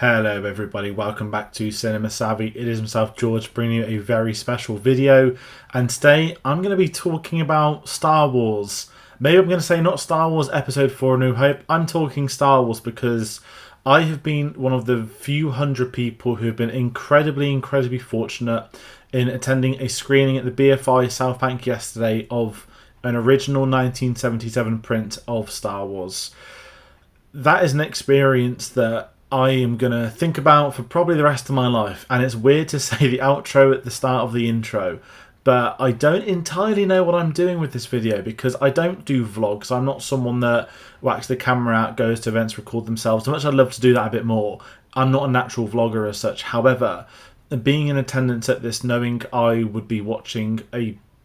Hello everybody, welcome back to Cinema Savvy. It is myself, George, bringing you a very special video. And today I'm going to be talking about Star Wars. Maybe I'm going to say not Star Wars Episode 4 A New Hope. I'm talking Star Wars because I have been one of the few hundred people who have been incredibly fortunate in attending a screening at the BFI South Bank yesterday of an original 1977 print of Star Wars. That is an experience that I am going to think about for probably the rest of my life. And it's weird to say the outro at the start of the intro, but I don't entirely know what I'm doing with this video because I don't do vlogs. I'm not someone that whacks the camera out, goes to events, record themselves. As much as I'd love to do that a bit more, I'm not a natural vlogger as such. However, being in attendance at this, knowing I would be watching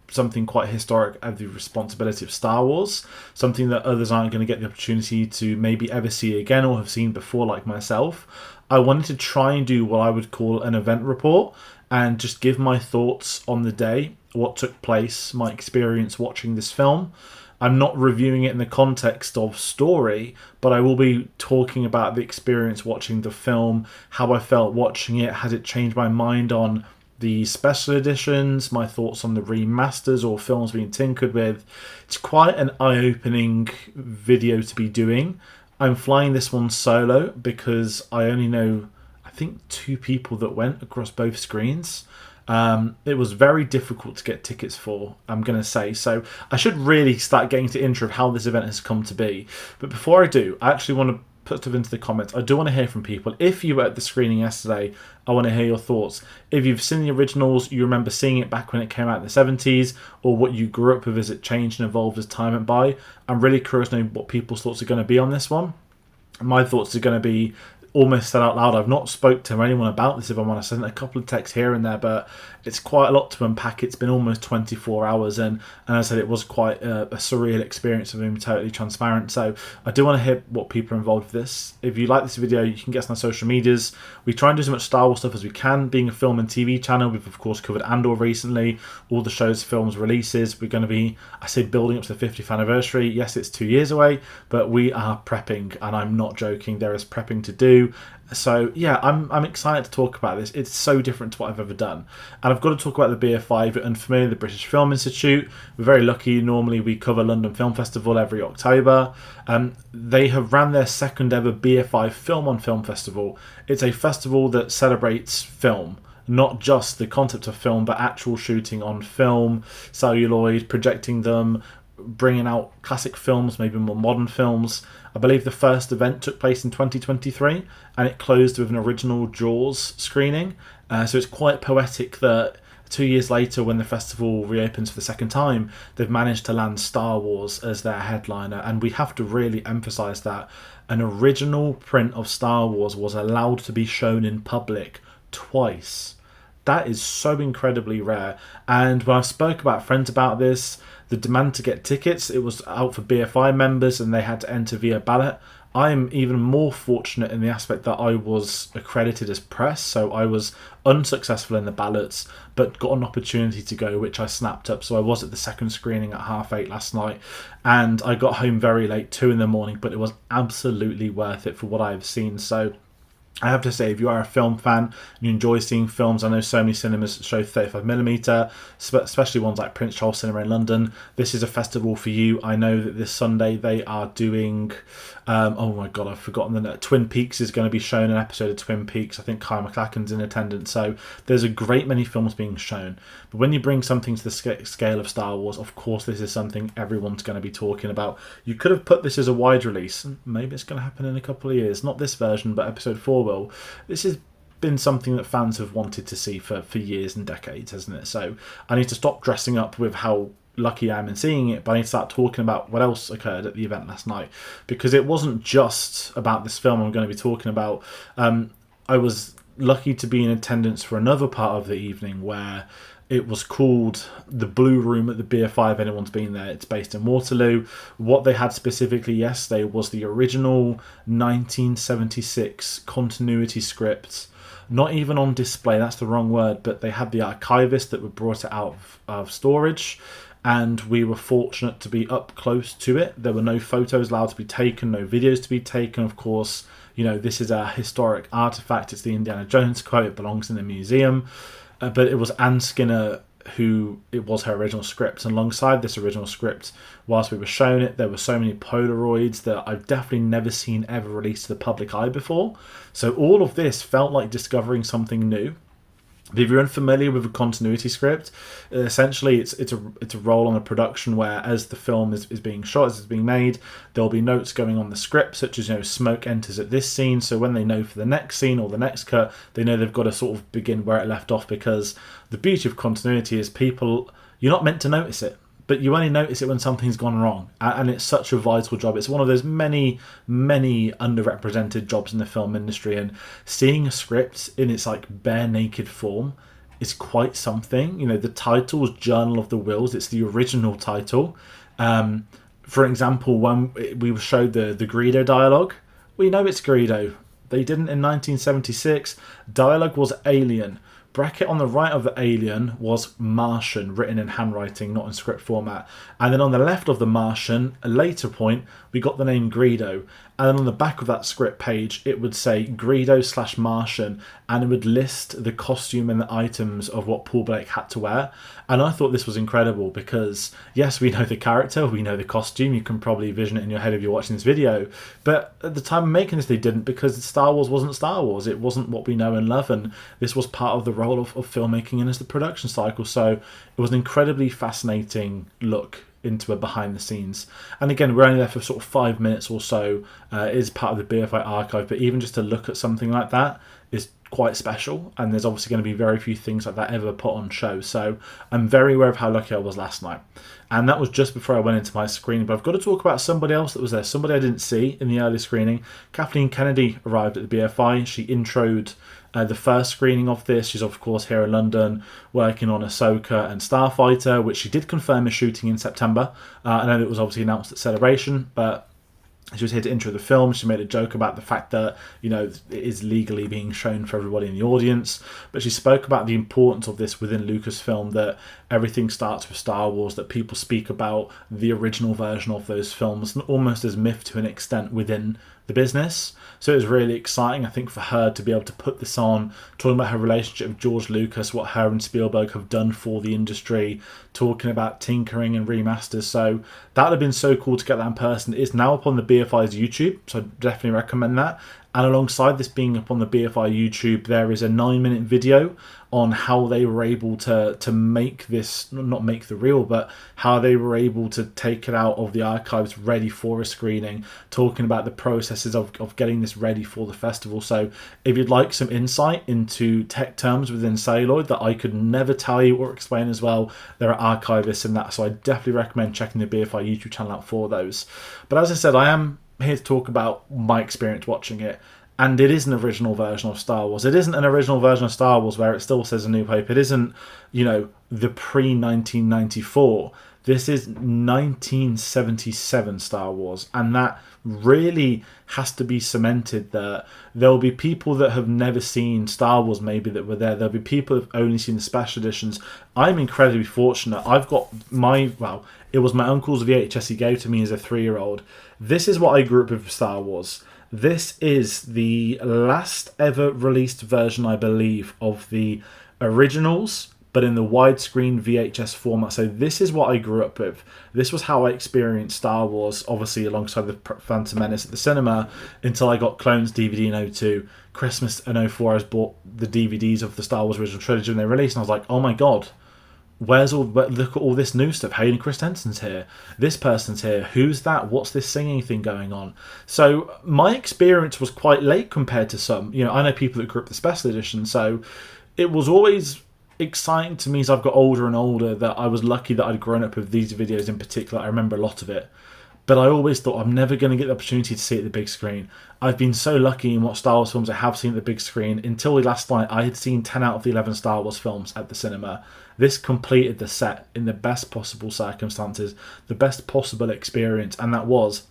something quite historic of the responsibility of Star Wars, something that others aren't going to get the opportunity to maybe ever see again or have seen before like myself, I wanted to try and do what I would call an event report and just give my thoughts on the day, what took place, my experience watching this film. I'm not reviewing it in the context of story, but I will be talking about the experience watching the film, how I felt watching it, has it changed my mind on the special editions, my thoughts on the remasters or films being tinkered with. It's quite an eye-opening video to be doing. I'm flying this one solo because I only know, I think, 2 people that went across both screens. It was very difficult to get tickets for, I'm going to say. So I should really start getting to the intro of how this event has come to be. But before I do, I actually want to put stuff into the comments. I do want to hear from people. If you were at the screening yesterday, I want to hear your thoughts. If you've seen the originals, you remember seeing it back when it came out in the 70s, or what you grew up with as it changed and evolved as time went by. I'm really curious to know what people's thoughts are going to be on this one. My thoughts are going to be almost said out loud. I've not spoke to anyone about this, if I'm honest. I sent a couple of texts here and there, but it's quite a lot to unpack. It's been almost 24 hours, and as I said, it was quite a surreal experience of being totally transparent. So I do want to hear what people are involved with this. If you like this video, you can get us on our social medias. We try and do as much Star Wars stuff as we can. Being a film and TV channel, we've of course covered Andor recently, all the shows, films, releases. We're going to be, I say, building up to the 50th anniversary. Yes, it's 2 years away, but we are prepping, and I'm not joking. There is prepping to do. So yeah, I'm excited to talk about this. It's so different to what I've ever done. And I've got to talk about the BFI. If you're unfamiliar, the British Film Institute. We're very lucky. Normally we cover London Film Festival every October. They have ran their second ever BFI Film on Film Festival. It's a festival that celebrates film. Not just the concept of film, but actual shooting on film, celluloid, projecting them, bringing out classic films, maybe more modern films. I believe the first event took place in 2023 and it closed with an original Jaws screening. So it's quite poetic that 2 years later, when the festival reopens for the second time, they've managed to land Star Wars as their headliner. And we have to really emphasise that an original print of Star Wars was allowed to be shown in public twice. That is so incredibly rare. And when I spoke about friends about this, the demand to get tickets, it was out for BFI members and they had to enter via ballot. I am even more fortunate in the aspect that I was accredited as press, so I was unsuccessful in the ballots, but got an opportunity to go, which I snapped up. So I was at the second screening at 8:30 last night, and I got home very late, 2 in the morning, but it was absolutely worth it for what I've seen. So I have to say, if you are a film fan and you enjoy seeing films, I know so many cinemas show 35mm, especially ones like Prince Charles Cinema in London. This is a festival for you. I know that this Sunday they are doing, oh my god, I've forgotten the Twin Peaks is going to be shown, an episode of Twin Peaks. I think Kyle MacLachlan's in attendance. So there's a great many films being shown. But when you bring something to the scale of Star Wars, of course this is something everyone's going to be talking about. You could have put this as a wide release. Maybe it's going to happen in a couple of years. Not this version, but episode 4 will. This has been something that fans have wanted to see for years and decades, hasn't it? So I need to stop dressing up with how lucky I am in seeing it, but I need to start talking about what else occurred at the event last night, because it wasn't just about this film I'm going to be talking about. I was lucky to be in attendance for another part of the evening where it was called the Blue Room at the BFI, if anyone's been there. It's based in Waterloo. What they had specifically yesterday was the original 1976 continuity script. Not even on display, that's the wrong word, but they had the archivists that were brought it out of storage, and we were fortunate to be up close to it. There were no photos allowed to be taken, no videos to be taken. Of course, this is a historic artifact. It's the Indiana Jones quote. It belongs in a museum. But it was Ann Skinner it was her original script. And alongside this original script, whilst we were shown it, there were so many Polaroids that I've definitely never seen ever released to the public eye before. So all of this felt like discovering something new. If you're unfamiliar with a continuity script, essentially it's a role on a production where, as the film is being shot, as it's being made, there'll be notes going on the script, such as smoke enters at this scene, so when they know for the next scene or the next cut, they know they've got to sort of begin where it left off, because the beauty of continuity is you're not meant to notice it, but you only notice it when something's gone wrong, and it's such a vital job. It's one of those many underrepresented jobs in the film industry, and seeing a script in its bare naked form is quite something. The title is Journal of the Wills. It's the original title. For example, when we showed the Greedo dialogue, we know it's Greedo. They didn't in 1976. Dialogue was alien. Bracket on the right of the alien was Martian, written in handwriting, not in script format. And then on the left of the Martian, a later point, we got the name Greedo. And then on the back of that script page, it would say Greedo/Martian, and it would list the costume and the items of what Paul Blake had to wear. And I thought this was incredible because, yes, we know the character, we know the costume, you can probably vision it in your head if you're watching this video. But at the time of making this, they didn't, because Star Wars wasn't Star Wars. It wasn't what we know and love, and this was part of the role of filmmaking and as the production cycle. So it was an incredibly fascinating look into a behind the scenes. And again, we're only there for sort of 5 minutes or so. It is part of the BFI archive, but even just to look at something like that is quite special, and there's obviously going to be very few things like that ever put on show. So I'm very aware of how lucky I was last night, and that was just before I went into my screening. But I've got to talk about somebody else that was there, somebody I didn't see in the early screening. Kathleen Kennedy arrived at the BFI. She introed the first screening of this. She's of course here in London working on Ahsoka and Starfighter, which she did confirm is shooting in September. I know it was obviously announced at Celebration, but she was here to intro the film. She made a joke about the fact that, it is legally being shown for everybody in the audience. But she spoke about the importance of this within Lucasfilm, that everything starts with Star Wars, that people speak about the original version of those films almost as myth to an extent within the business. So it was really exciting, I think, for her to be able to put this on, talking about her relationship with George Lucas, what her and Spielberg have done for the industry, talking about tinkering and remasters. So that would have been so cool to get that in person. It's now up on the BFI's YouTube, so I definitely recommend that. And alongside this being up on the BFI YouTube, there is a 9-minute video on how they were able to make this, not make the reel, but how they were able to take it out of the archives ready for a screening, talking about the processes of getting this ready for the festival. So if you'd like some insight into tech terms within celluloid that I could never tell you or explain as well, there are archivists in that. So I definitely recommend checking the BFI YouTube channel out for those. But as I said, I am here to talk about my experience watching it, and it is an original version of Star Wars. It isn't an original version of Star Wars where it still says A New Hope. It isn't, the pre-1994. This is 1977 Star Wars, and that really has to be cemented, that there will be people that have never seen Star Wars maybe that were there. There'll be people that have only seen the special editions. I'm incredibly fortunate. I've got it was my uncle's VHS he gave to me as a 3-year-old. This is what I grew up with Star Wars. This is the last ever released version, I believe, of the originals, but in the widescreen VHS format. So this is what I grew up with. This was how I experienced Star Wars, obviously alongside the Phantom Menace at the cinema, until I got Clones DVD in 2002. Christmas in 2004, I was bought the DVDs of the Star Wars original trilogy when they released, and I was like, oh my god, look at all this new stuff. Hayden Christensen's here. This person's here. Who's that? What's this singing thing going on? So my experience was quite late compared to some. I know people that grew up the special edition, so it was always exciting to me as I've got older and older that I was lucky that I'd grown up with these videos in particular. I remember a lot of it. But I always thought I'm never going to get the opportunity to see it at the big screen. I've been so lucky in what Star Wars films I have seen at the big screen. Until last night, I had seen 10 out of the 11 Star Wars films at the cinema. This completed the set in the best possible circumstances, the best possible experience, and that was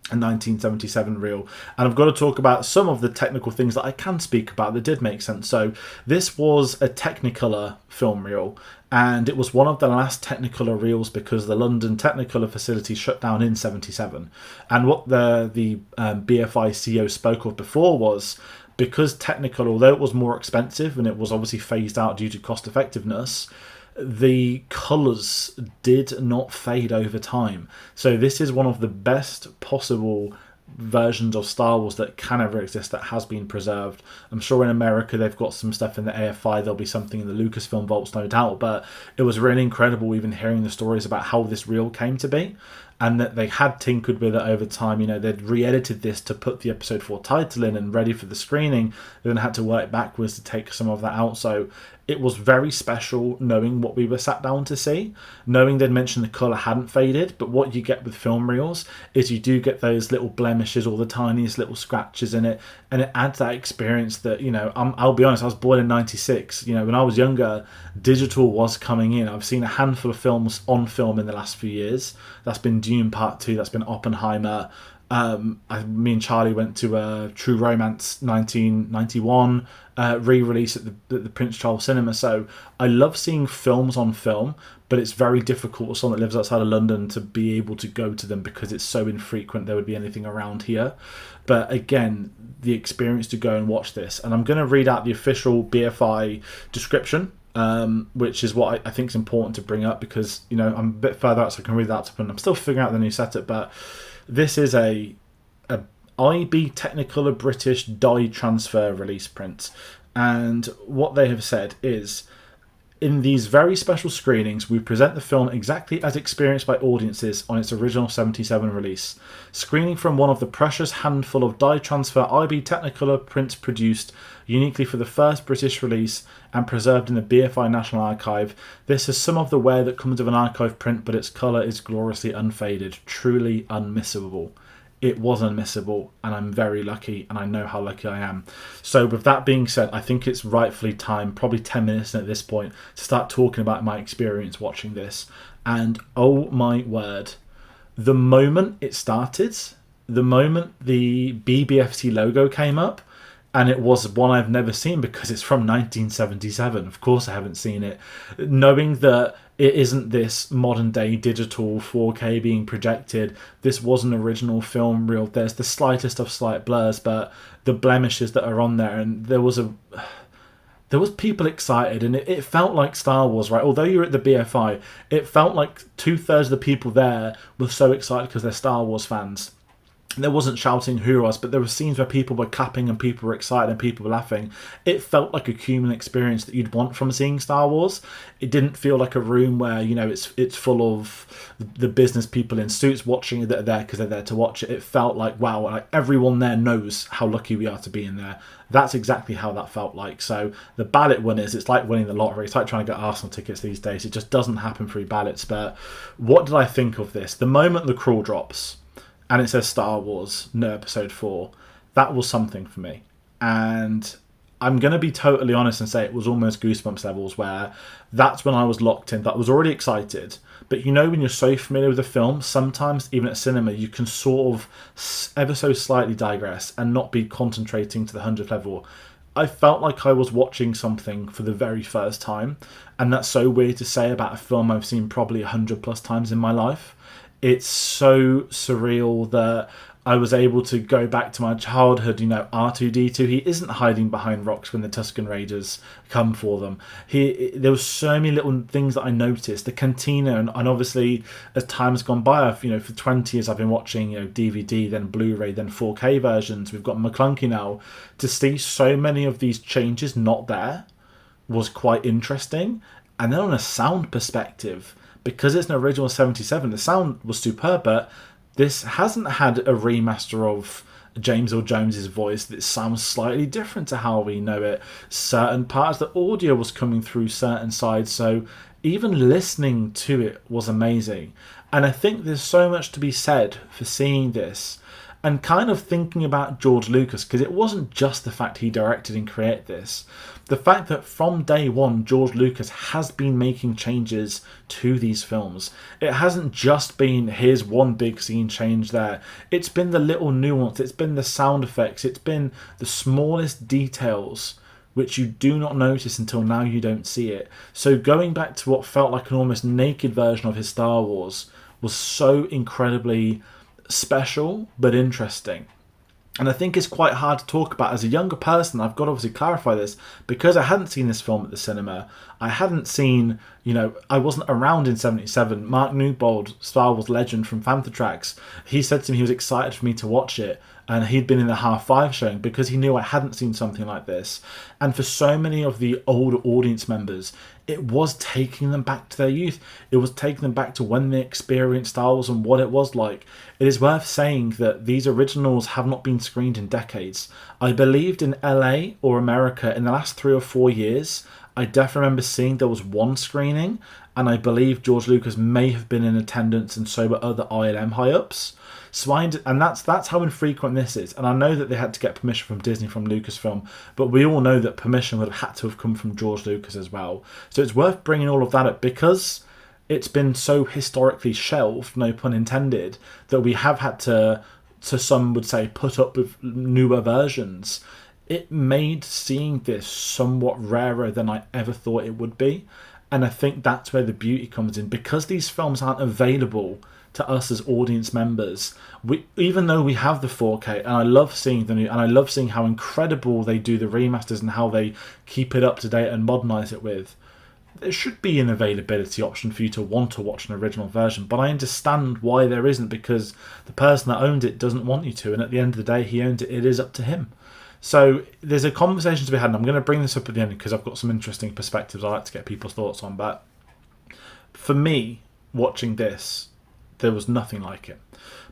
a 1977 reel, and I've got to talk about some of the technical things that I can speak about that did make sense. So this was a Technicolor film reel, and it was one of the last Technicolor reels because the London Technicolor facility shut down in 77. And what the BFI CEO spoke of before was, because Technicolor, although it was more expensive and it was obviously phased out due to cost effectiveness, the colours did not fade over time. So this is one of the best possible versions of Star Wars that can ever exist that has been preserved. I'm sure in America they've got some stuff in the AFI, there'll be something in the Lucasfilm vaults, no doubt, but it was really incredible even hearing the stories about how this reel came to be, and that they had tinkered with it over time. You know, they'd re-edited this to put the episode 4 title in and ready for the screening, then had to work backwards to take some of that out. So it was very special knowing what we were sat down to see, knowing they'd mentioned the colour hadn't faded, but what you get with film reels is you do get those little blemishes or the tiniest little scratches in it, and it adds that experience that, you know, I'll be honest, I was born in 96, you know, when I was younger, digital was coming in. I've seen a handful of films on film in the last few years. That's been Dune Part 2, that's been Oppenheimer. Me and Charlie went to True Romance 1991 re-release at the Prince Charles Cinema. So I love seeing films on film, but it's very difficult for someone that lives outside of London to be able to go to them because it's so infrequent there would be anything around here. But again, the experience to go and watch this, and I'm going to read out the official BFI description, which is what I think is important to bring up because, you know, I'm a bit further out so I can read that up, and I'm still figuring out the new setup, but this is a IB Technicolor British dye transfer release print, and what they have said is, in these very special screenings, we present the film exactly as experienced by audiences on its original 77 release. Screening from one of the precious handful of dye transfer IB Technicolor prints produced uniquely for the first British release and preserved in the BFI National Archive, this is some of the wear that comes of an archive print, but its colour is gloriously unfaded, truly unmissable. It was unmissable, and I'm very lucky, and I know how lucky I am. So with that being said, I think it's rightfully time, probably 10 minutes at this point, to start talking about my experience watching this. And oh my word, the moment it started, the moment the BBFC logo came up, and it was one I've never seen because it's from 1977. Of course I haven't seen it. Knowing that it isn't this modern day digital 4K being projected, this was an original film reel. There's the slightest of slight blurs, but the blemishes that are on there, and there was people excited, and it felt like Star Wars, right? Although you're at the BFI, it felt like 2/3 of the people there were so excited because they're Star Wars fans. There wasn't shouting hoorahs, but there were scenes where people were clapping and people were excited and people were laughing. It felt like a human experience that you'd want from seeing Star Wars. It didn't feel like a room where, you know, it's full of the business people in suits watching it that are there because they're there to watch it. It felt like, wow, like everyone there knows how lucky we are to be in there. That's exactly how that felt like. So the ballot winners, it's like winning the lottery. It's like trying to get Arsenal tickets these days. It just doesn't happen through ballots. But what did I think of this? The moment the crawl drops and it says Star Wars, no episode 4, that was something for me. And I'm going to be totally honest and say it was almost Goosebumps levels, where that's when I was locked in. That was already excited. But you know, when you're so familiar with a film, sometimes even at cinema, you can sort of ever so slightly digress and not be concentrating to the 100th level. I felt like I was watching something for the very first time. And that's so weird to say about a film I've seen probably 100 plus times in my life. It's so surreal that I was able to go back to my childhood. You know, R2-D2, he isn't hiding behind rocks when the Tusken Raiders come for them. There was so many little things that I noticed. The cantina, and obviously as time's gone by, I've, you know, for 20 years I've been watching, you know, DVD, then Blu-ray, then 4K versions. We've got McClunky now. To see so many of these changes not there was quite interesting. And then on a sound perspective, because it's an original 77, the sound was superb, but this hasn't had a remaster of James Earl Jones's voice that sounds slightly different to how we know it. Certain parts of the audio was coming through certain sides, so even listening to it was amazing. And I think there's so much to be said for seeing this And kind of thinking about George Lucas, because it wasn't just the fact he directed and created this, the fact that from day one George Lucas has been making changes to these films. It hasn't just been here's one big scene change there. It's been the little nuance, it's been the sound effects, it's been the smallest details which you do not notice until now you don't see it. So going back to what felt like an almost naked version of his Star Wars was so incredibly special but interesting. And I think it's quite hard to talk about as a younger person. I've got to obviously clarify this because I hadn't seen this film at the cinema. I hadn't seen, I wasn't around in 77. Mark Newbold, Star Wars legend from Panther Tracks, he said to me he was excited for me to watch it. And he'd been in the half 5 showing because he knew I hadn't seen something like this. And for so many of the older audience members, it was taking them back to their youth. It was taking them back to when they experienced Star Wars and what it was like. It is worth saying that these originals have not been screened in decades. I believed in LA or America in the last 3 or 4 years. I definitely remember seeing there was one screening, and I believe George Lucas may have been in attendance, and so were other ILM high-ups. And that's how infrequent this is. And I know that they had to get permission from Disney, from Lucasfilm, but we all know that permission would have had to have come from George Lucas as well. So it's worth bringing all of that up because it's been so historically shelved, no pun intended, that we have had to some would say, put up with newer versions. It made seeing this somewhat rarer than I ever thought it would be. And I think that's where the beauty comes in. Because these films aren't available to us as audience members, even though we have the 4K, and I love seeing the new, and I love seeing how incredible they do the remasters and how they keep it up to date and modernise it with, there should be an availability option for you to want to watch an original version. But I understand why there isn't, because the person that owned it doesn't want you to, and at the end of the day he owned it. It is up to him. So there's a conversation to be had, and I'm going to bring this up at the end because I've got some interesting perspectives I like to get people's thoughts on. But for me, watching this, there was nothing like it.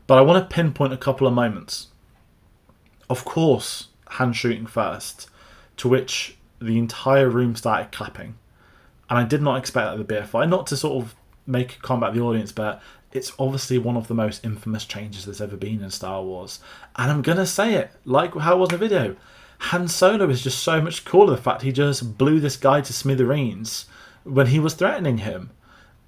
But I want to pinpoint a couple of moments. Of course, hand shooting first, to which the entire room started clapping. And I did not expect that at the BFI. Not to sort of make a comment about the audience, but it's obviously one of the most infamous changes there's ever been in Star Wars. And I'm going to say it, like how it was in the video. Han Solo is just so much cooler. The fact he just blew this guy to smithereens when he was threatening him.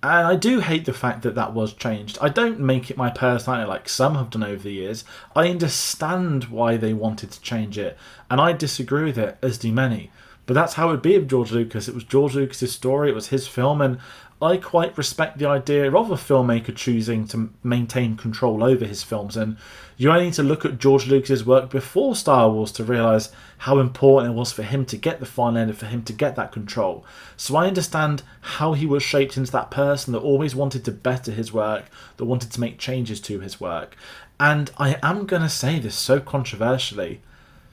And I do hate the fact that that was changed. I don't make it my personality like some have done over the years. I understand why they wanted to change it, and I disagree with it, as do many. But that's how it would be with George Lucas. It was George Lucas's story, it was his film, and I quite respect the idea of a filmmaker choosing to maintain control over his films. And you only need to look at George Lucas's work before Star Wars to realise how important it was for him to get the final end, for him to get that control. So I understand how he was shaped into that person that always wanted to better his work, that wanted to make changes to his work. And I am going to say this so controversially,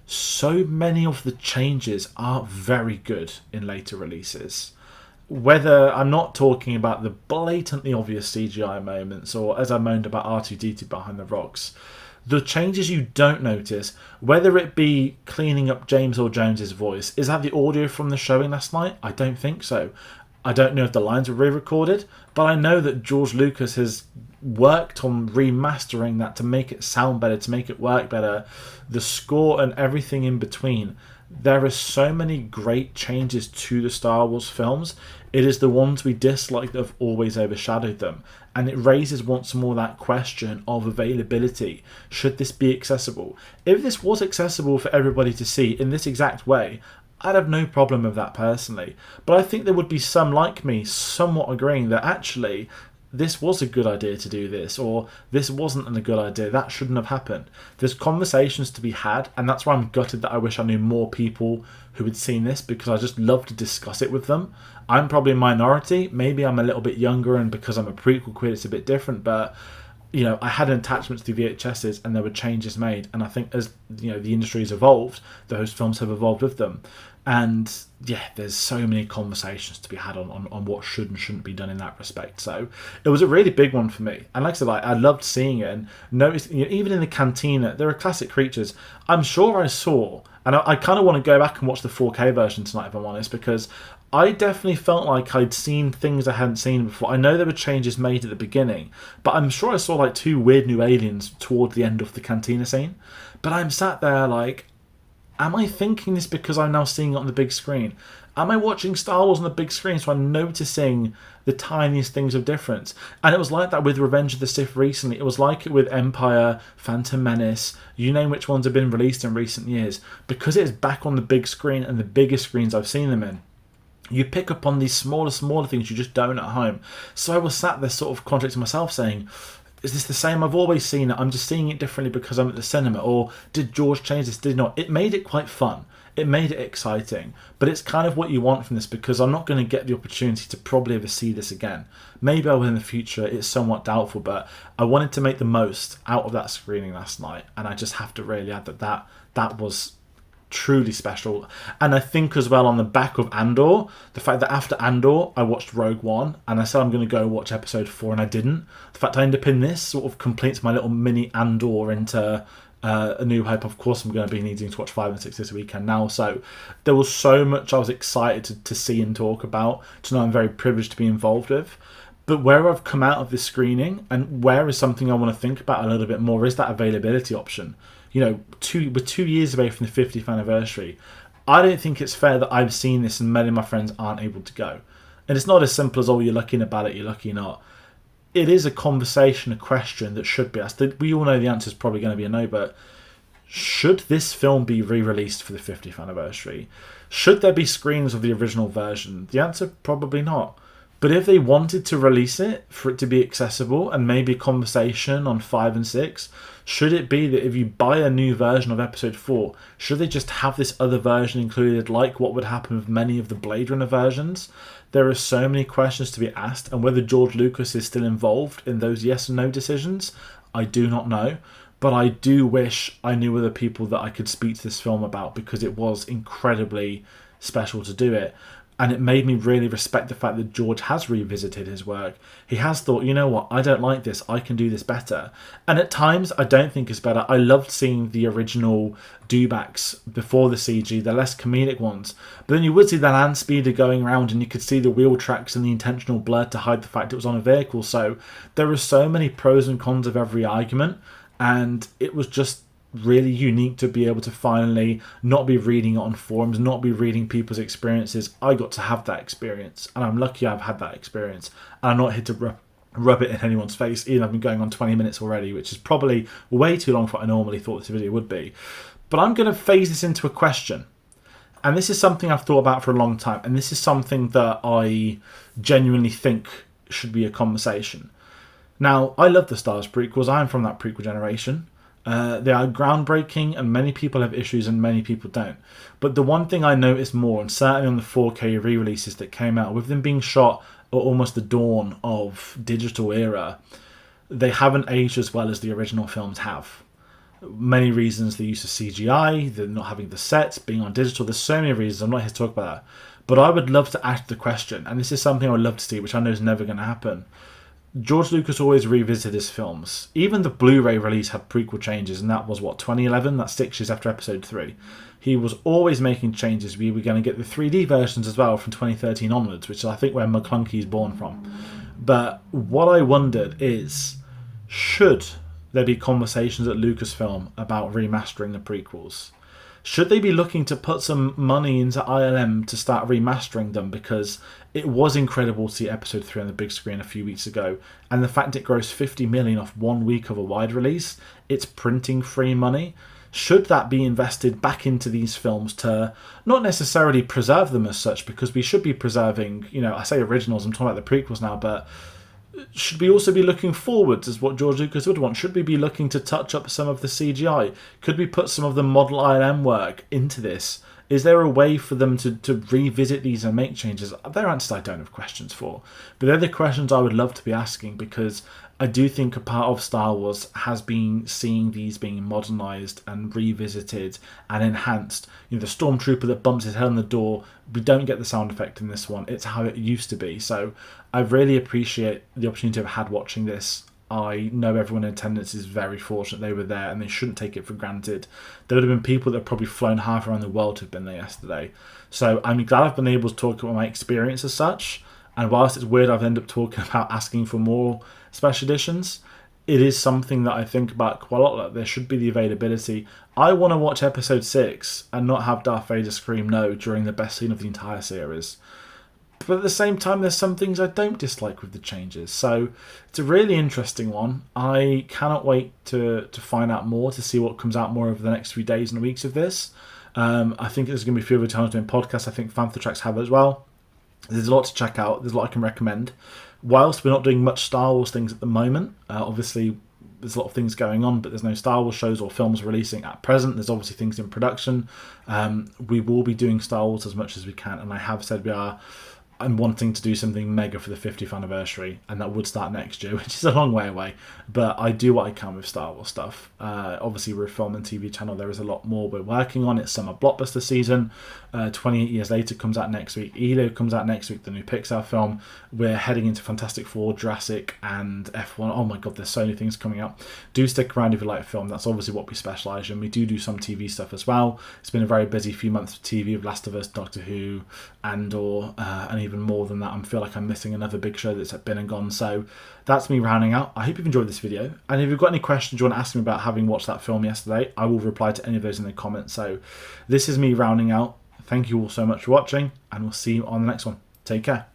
so many of the changes are very good in later releases. Whether I'm not talking about the blatantly obvious CGI moments, or as I moaned about R2-D2 behind the rocks, the changes you don't notice, whether it be cleaning up James Earl Jones's voice. Is that the audio from the showing last night? I don't think so. I don't know if the lines were re-recorded, but I know that George Lucas has worked on remastering that to make it sound better, to make it work better. The score and everything in between. There are so many great changes to the Star Wars films. It is the ones we dislike that have always overshadowed them. And it raises once more that question of availability. Should this be accessible? If this was accessible for everybody to see in this exact way, I'd have no problem with that personally. But I think there would be some like me somewhat agreeing that actually this was a good idea to do this, or this wasn't a good idea, that shouldn't have happened. There's conversations to be had, and that's why I'm gutted that I wish I knew more people who had seen this, because I just love to discuss it with them. I'm probably a minority, maybe I'm a little bit younger, and because I'm a prequel quid it's a bit different, but I had an attachment to the VHSs and there were changes made, and I think as the industry has evolved, those films have evolved with them. And yeah, there's so many conversations to be had on what should and shouldn't be done in that respect. So it was a really big one for me. And like I said, I loved seeing it and noticing, even in the cantina, there are classic creatures. I'm sure I saw, and I kind of want to go back and watch the 4K version tonight, if I'm honest, because I definitely felt like I'd seen things I hadn't seen before. I know there were changes made at the beginning, but I'm sure I saw like two weird new aliens toward the end of the cantina scene. But I'm sat there like, am I thinking this because I'm now seeing it on the big screen? Am I watching Star Wars on the big screen so I'm noticing the tiniest things of difference? And it was like that with Revenge of the Sith recently. It was like it with Empire, Phantom Menace, you name which ones have been released in recent years. Because it's back on the big screen and the biggest screens I've seen them in, you pick up on these smaller things you just don't at home. So I was sat there sort of contradicting myself saying, is this the same? I've always seen it. I'm just seeing it differently because I'm at the cinema. Or did George change this? Did he not? It made it quite fun. It made it exciting. But it's kind of what you want from this, because I'm not going to get the opportunity to probably ever see this again. Maybe I will in the future. It's somewhat doubtful. But I wanted to make the most out of that screening last night. And I just have to really add that was truly special. And I think as well, on the back of Andor, the fact that after Andor I watched Rogue One and I said I'm going to go watch episode 4 and I didn't, the fact I end up in this sort of completes my little mini Andor into A New Hope. Of course I'm going to be needing to watch 5 and 6 this weekend now, so there was so much I was excited to see and talk about, to know I'm very privileged to be involved with. But where I've come out of this screening, and where is something I want to think about a little bit more, is that availability option. You know, we're 2 years away from the 50th anniversary. I don't think it's fair that I've seen this and many of my friends aren't able to go. And it's not as simple as, oh, you're lucky in a ballot, you're lucky not. It is a conversation, a question that should be asked. We all know the answer is probably going to be a no, but should this film be re-released for the 50th anniversary? Should there be screens of the original version? The answer, probably not. But if they wanted to release it for it to be accessible and maybe a conversation on 5 and 6, should it be that if you buy a new version of episode 4, should they just have this other version included, like what would happen with many of the Blade Runner versions? There are so many questions to be asked, and whether George Lucas is still involved in those yes and no decisions, I do not know. But I do wish I knew other people that I could speak to this film about, because it was incredibly special to do it. And it made me really respect the fact that George has revisited his work. He has thought, you know what, I don't like this, I can do this better. And at times, I don't think it's better. I loved seeing the original dewbacks before the CG, the less comedic ones. But then you would see the land speeder going around and you could see the wheel tracks and the intentional blur to hide the fact it was on a vehicle. So there are so many pros and cons of every argument. And it was just really unique to be able to finally not be reading it on forums, not be reading people's experiences. I got to have that experience, and I'm lucky I've had that experience, and I'm not here to rub it in anyone's face. Even I've been going on 20 minutes already, which is probably way too long for what I normally thought this video would be. But I'm going to phase this into a question, and this is something I've thought about for a long time, and this is something that I genuinely think should be a conversation. Now, I love the Star Wars prequels. I'm from that prequel generation. They are groundbreaking, and many people have issues and many people don't. But the one thing I noticed more, and certainly on the 4K re-releases that came out, with them being shot at almost the dawn of digital era, they haven't aged as well as the original films have. Many reasons: the use of CGI, the not having the sets, being on digital. There's so many reasons. I'm not here to talk about that. But I would love to ask the question, and this is something I would love to see, which I know is never going to happen. George Lucas always revisited his films. Even the Blu-ray release had prequel changes, and that was, 2011? That's 6 years after episode 3. He was always making changes. We were going to get the 3D versions as well from 2013 onwards, which is, I think, where McClunky is born from. But what I wondered is, should there be conversations at Lucasfilm about remastering the prequels? Should they be looking to put some money into ILM to start remastering them? Because it was incredible to see episode 3 on the big screen a few weeks ago, and the fact it grossed 50 million off 1 week of a wide release, it's printing free money. Should that be invested back into these films to not necessarily preserve them as such, because we should be preserving, I say originals, I'm talking about the prequels now, but should we also be looking forwards as what George Lucas would want? Should we be looking to touch up some of the CGI? Could we put some of the model ILM work into this? Is there a way for them to revisit these and make changes? They're answers I don't have questions for. But they're the questions I would love to be asking, because I do think a part of Star Wars has been seeing these being modernised and revisited and enhanced. The stormtrooper that bumps his head on the door, we don't get the sound effect in this one. It's how it used to be. So I really appreciate the opportunity I've had watching this. I know everyone in attendance is very fortunate they were there, and they shouldn't take it for granted. There would have been people that have probably flown half around the world to have been there yesterday. So I'm glad I've been able to talk about my experience as such. And whilst it's weird I've ended up talking about asking for more special editions, it is something that I think about quite a lot. Like, there should be the availability. I want to watch episode 6 and not have Darth Vader scream no during the best scene of the entire series. But at the same time, there's some things I don't dislike with the changes. So it's a really interesting one. I cannot wait to find out more, to see what comes out more over the next few days and weeks of this. I think there's going to be a few other times doing podcasts. I think Panther Tracks have as well. There's a lot to check out. There's a lot I can recommend. Whilst we're not doing much Star Wars things at the moment, obviously there's a lot of things going on, but there's no Star Wars shows or films releasing at present. There's obviously things in production. We will be doing Star Wars as much as we can, and I have said I'm wanting to do something mega for the 50th anniversary, and that would start next year, which is a long way away. But I do what I can with Star Wars stuff. Obviously, we're a film and TV channel. There is a lot more we're working on. It's summer blockbuster season. 28 Years Later comes out next week. ELO comes out next week, the new Pixar film. We're heading into Fantastic Four, Jurassic, and F1. Oh my god, there's so many things coming up. Do stick around if you like film. That's obviously what we specialise in. We do some TV stuff as well. It's been a very busy few months for TV with Last of Us, Doctor Who, Andor, and even more than that. I feel like I'm missing another big show that's been and gone. So that's me rounding out. I hope you've enjoyed this video, and if you've got any questions you want to ask me about having watched that film yesterday, I will reply to any of those in the comments. So this is me rounding out. Thank you all so much for watching, and we'll see you on the next one. Take care.